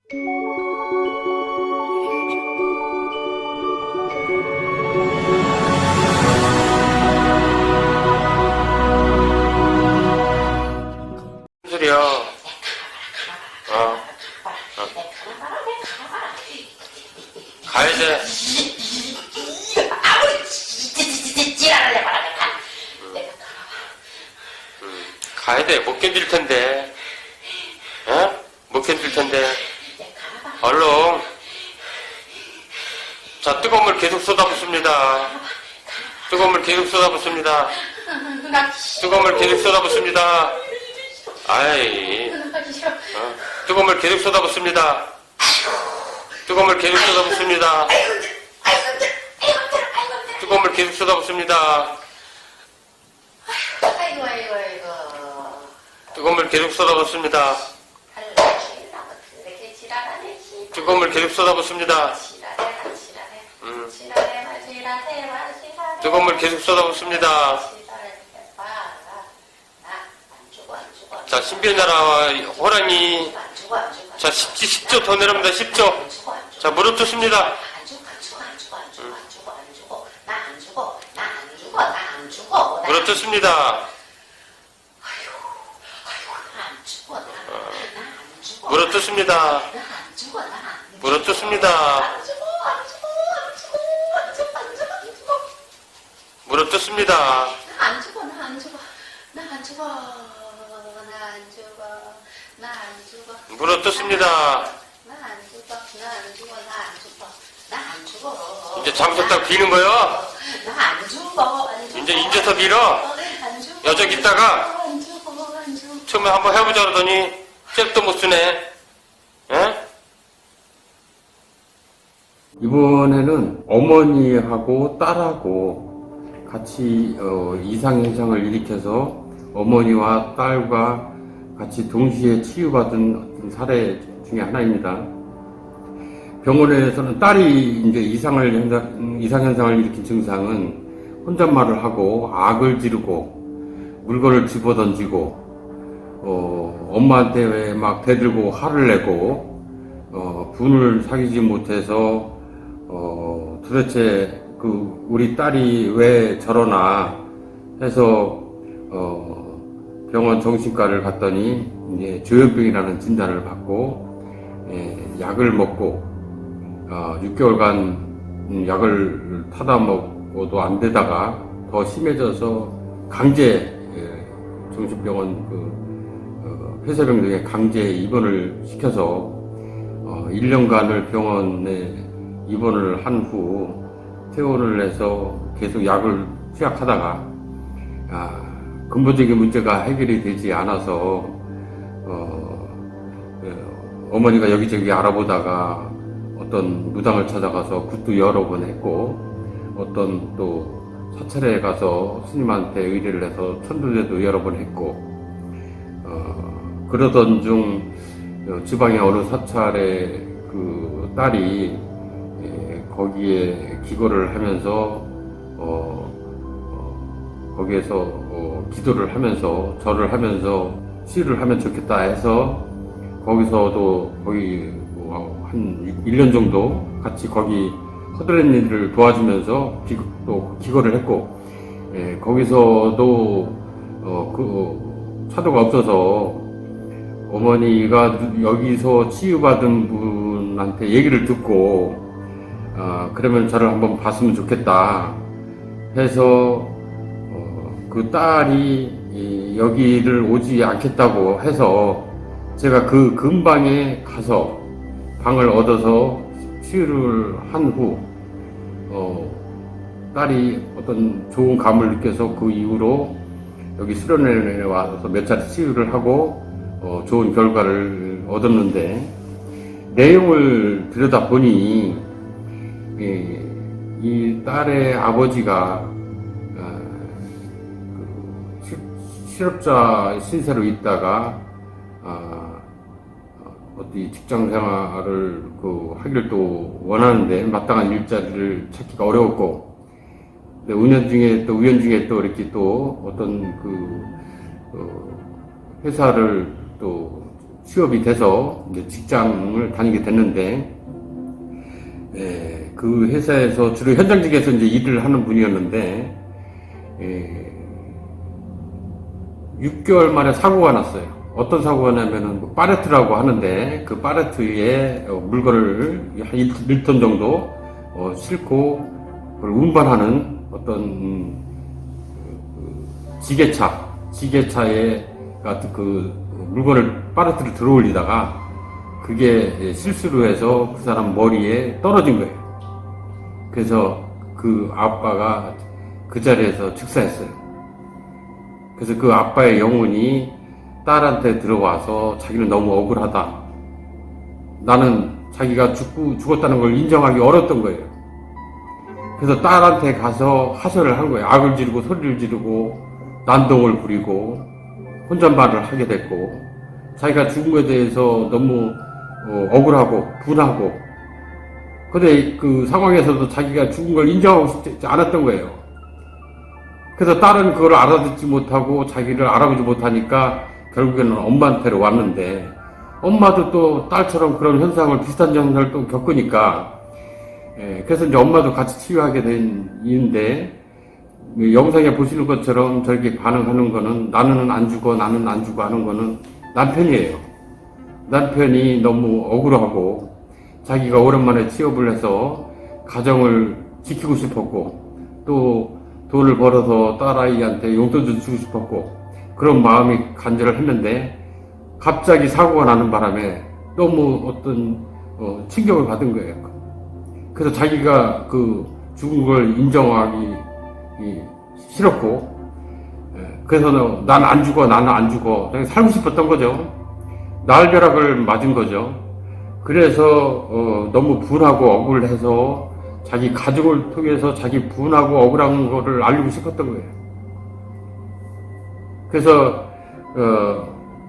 소리야. 가야 돼. 가야 돼. 못 견딜 텐데. 어? 못 견딜 텐데. 얼른. 자, 뜨거운 물 계속 쏟아붓습니다. 뜨거운 물 계속 쏟아붓습니다. 뜨거운 물 계속 쏟아붓습니다. 아이. 뜨거운 물 계속 쏟아붓습니다. 뜨거운 물 계속 쏟아붓습니다. 뜨거운 물 계속 쏟아붓습니다. 뜨거운 물 계속 쏟아붓습니다. 뜨거운 물 계속 쏟아붓습니다. 뜨거운 물 계속 쏟아붓습니다. 자, 신비의 나라 호랑이. 자, 10조 더 내려옵니다. 10조. 자, 무릎 뜯습니다. 무릎 뜯습니다. 무릎 뜯습니다. 무릎 뜯습니다. 무릎 뜯습니다. 안 죽어, 나 안 죽어. 나 안 죽어. 나 안 죽어. 나 안 죽어. 무릎 뜯습니다. 나 안 죽어. 나 안 죽어. 나 안 죽어. 나 안 죽어. 이제 장소 딱 비는 거요. 나 안 죽어. 안 죽어. 이제서 빌어. 안 죽어. 여적 있다가 안 죽어. 안 죽어. 처음에 한번 해보자 그러더니 잽도 못 쓰네. 에? 이번에는 어머니하고 딸하고 같이 이상현상을 일으켜서 어머니와 딸과 같이 동시에 치유받은 사례 중에 하나입니다. 병원에서는 딸이 이제 이상현상을 일으킨 증상은 혼잣말을 하고 악을 지르고 물건을 집어던지고 엄마한테 왜 막 대들고 화를 내고 분을 사귀지 못해서 도대체 우리 딸이 왜 저러나 해서 병원 정신과를 갔더니 이제 조현병이라는 진단을 받고 약을 먹고 6개월간 약을 타다 먹어도 안 되다가 더 심해져서 강제 정신병원 폐쇄병동에 강제 입원을 시켜서 1년간을 병원에 입원을 한 후 퇴원을 해서 계속 약을 투약하다가 근본적인 문제가 해결이 되지 않아서 어머니가 여기저기 알아보다가 어떤 무당을 찾아가서 굿도 여러 번 했고 어떤 또 사찰에 가서 스님한테 의뢰를 해서 천도제도 여러 번 했고 그러던 중 지방의 어느 사찰에 그 딸이 거기에 기거를 하면서 거기에서 기도를 하면서 절을 하면서 시를 하면 좋겠다 해서 거기서도 거의 한 1년 정도 같이 거기 허드렛 일을 도와주면서 또 기거를 했고 거기서도 차도가 없어서 어머니가 여기서 치유받은 분한테 얘기를 듣고 그러면 저를 한번 봤으면 좋겠다 해서 그 딸이 여기를 오지 않겠다고 해서 제가 그 근방에 가서 방을 얻어서 치유를 한 후 딸이 어떤 좋은 감을 느껴서 그 이후로 여기 수련회에 와서 몇 차례 치유를 하고 좋은 결과를 얻었는데 내용을 들여다보니 이 딸의 아버지가 실업자 신세로 있다가 어디 직장 생활을 하기를 또 원하는데 마땅한 일자리를 찾기가 어려웠고 우연 중에 또 이렇게 또 어떤 회사를 또 취업이 돼서 이제 직장을 다니게 됐는데, 그 회사에서 주로 현장직에서 이제 일을 하는 분이었는데, 6개월 만에 사고가 났어요. 어떤 사고가 나면은 뭐 파레트라고 하는데, 그 파레트에 물건을 한 1톤 정도 싣고 그걸 운반하는 어떤 지게차에 같은 그 물건을 파레트를 들어 올리다가 그게 실수로 해서 그 사람 머리에 떨어진 거예요. 그래서 그 아빠가 그 자리에서 즉사했어요. 그래서 그 아빠의 영혼이 딸한테 들어와서 자기는 너무 억울하다. 나는 자기가 죽었다는 걸 인정하기 어렵던 거예요. 그래서 딸한테 가서 하소연을 한 거예요. 악을 지르고 소리를 지르고 난동을 부리고 혼잣말을 하게 됐고, 자기가 죽은 것에 대해서 너무 억울하고 분하고, 근데 그 상황에서도 자기가 죽은 걸 인정하고 싶지 않았던 거예요. 그래서 딸은 그걸 알아듣지 못하고 자기를 알아보지 못하니까 결국에는 엄마한테로 왔는데, 엄마도 또 딸처럼 그런 현상을, 비슷한 현상을 또 겪으니까, 그래서 이제 엄마도 같이 치유하게 된 이인데, 영상에 보시는 것처럼 저렇게 반응하는 거는, 나는 안 죽어 하는 거는 남편이에요. 남편이 너무 억울하고 자기가 오랜만에 취업을 해서 가정을 지키고 싶었고, 또 돈을 벌어서 딸아이한테 용돈도 주고 싶었고, 그런 마음이 간절을 했는데 갑자기 사고가 나는 바람에 너무 어떤 충격을 받은 거예요. 그래서 자기가 그 죽은 걸 인정하기 싫었고, 그래서 나는 안 죽어 살고 싶었던 거죠. 날벼락을 맞은 거죠. 그래서 너무 분하고 억울해서 자기 가족을 통해서 자기 분하고 억울한 거를 알리고 싶었던 거예요. 그래서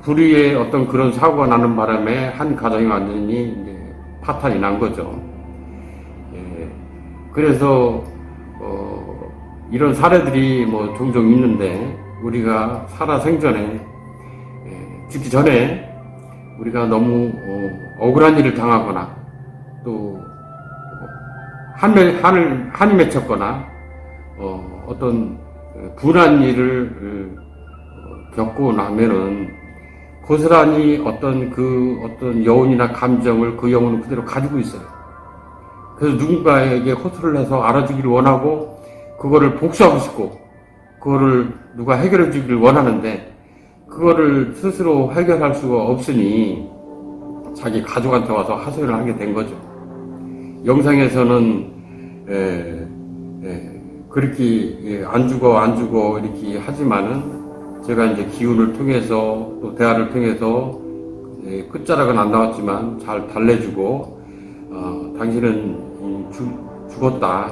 불의의 어떤 그런 사고가 나는 바람에 한 가정이 완전히 이제 파탄이 난 거죠. 그래서 이런 사례들이 뭐 종종 있는데, 우리가 살아 생전에 죽기 전에 우리가 너무 억울한 일을 당하거나 또 한이 맺혔거나 어떤 분한 일을 겪고 나면은 고스란히 어떤 여운이나 감정을 그 영혼은 그대로 가지고 있어요. 그래서 누군가에게 호소를 해서 알아주기를 원하고, 그거를 복수하고 싶고, 그거를 누가 해결해 주기를 원하는데, 그거를 스스로 해결할 수가 없으니 자기 가족한테 와서 하소연을 하게 된 거죠. 영상에서는 그렇게 안 죽어 이렇게 하지만은, 제가 이제 기운을 통해서 또 대화를 통해서 끝자락은 안 나왔지만 잘 달래주고, 당신은 죽었다,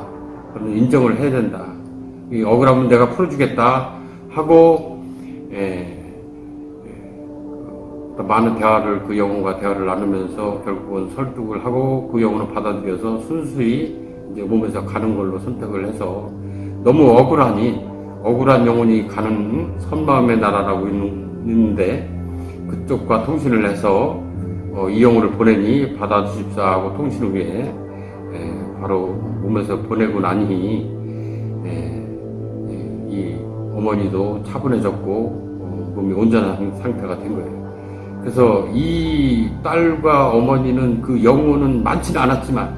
그러면 인정을 해야 된다, 이 억울하면 내가 풀어주겠다 하고 많은 대화를, 그 영혼과 대화를 나누면서 결국은 설득을 하고 그 영혼을 받아들여서 순수히 이제 몸에서 가는 걸로 선택을 해서, 너무 억울한 영혼이 가는 선마음의 나라라고 있는데, 그쪽과 통신을 해서 이 영혼을 보내니 받아주십사 하고 통신 후에 바로 몸에서 보내고 나니 이 어머니도 차분해졌고 몸이 온전한 상태가 된 거예요. 그래서 이 딸과 어머니는 그 영혼은 많지는 않았지만,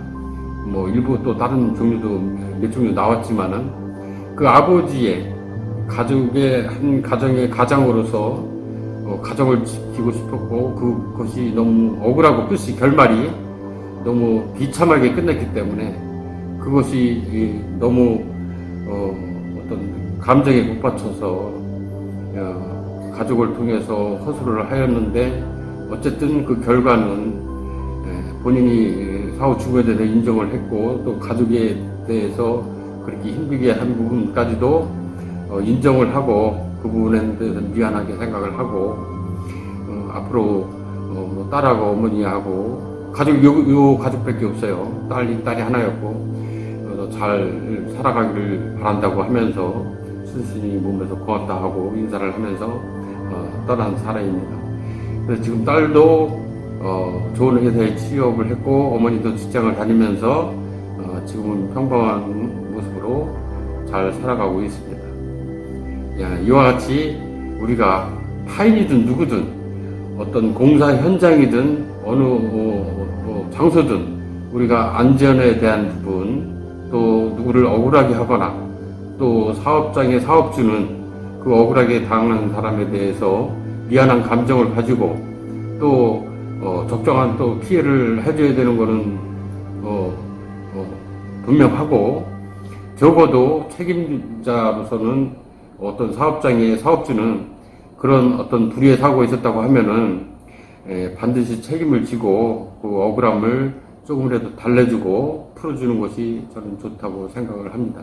뭐 일부 또 다른 종류도 몇 종류 나왔지만은, 그 아버지의 한 가정의 가장으로서 가정을 지키고 싶었고, 그것이 너무 억울하고 끝이 결말이 너무 비참하게 끝냈기 때문에, 그것이 너무 어떤 감정에 북받쳐서 가족을 통해서 허술을 하였는데, 어쨌든 그 결과는 본인이 사후 죽음에 대해서 인정을 했고, 또 가족에 대해서 그렇게 힘들게 한 부분까지도 인정을 하고, 그 부분에 대해서 미안하게 생각을 하고, 앞으로 딸하고 어머니하고 요 가족밖에 없어요. 딸이 하나였고, 잘 살아가기를 바란다고 하면서 순순히 몸에서 고맙다 하고 인사를 하면서 떠난 사람입니다. 그래서 지금 딸도 좋은 회사에 취업을 했고 어머니도 직장을 다니면서 지금은 평범한 모습으로 잘 살아가고 있습니다. 이와 같이 우리가 타인이든 누구든 어떤 공사 현장이든 어느 장소든 우리가 안전에 대한 부분, 또 누구를 억울하게 하거나 또 사업장의 사업주는 그 억울하게 당하는 사람에 대해서 미안한 감정을 가지고 또 적정한 또 피해를 해줘야 되는 거는 분명하고, 적어도 책임자로서는 어떤 사업장의 사업주는 그런 어떤 불의의 사고가 있었다고 하면은 반드시 책임을 지고 그 억울함을 조금이라도 달래주고 풀어주는 것이 저는 좋다고 생각을 합니다.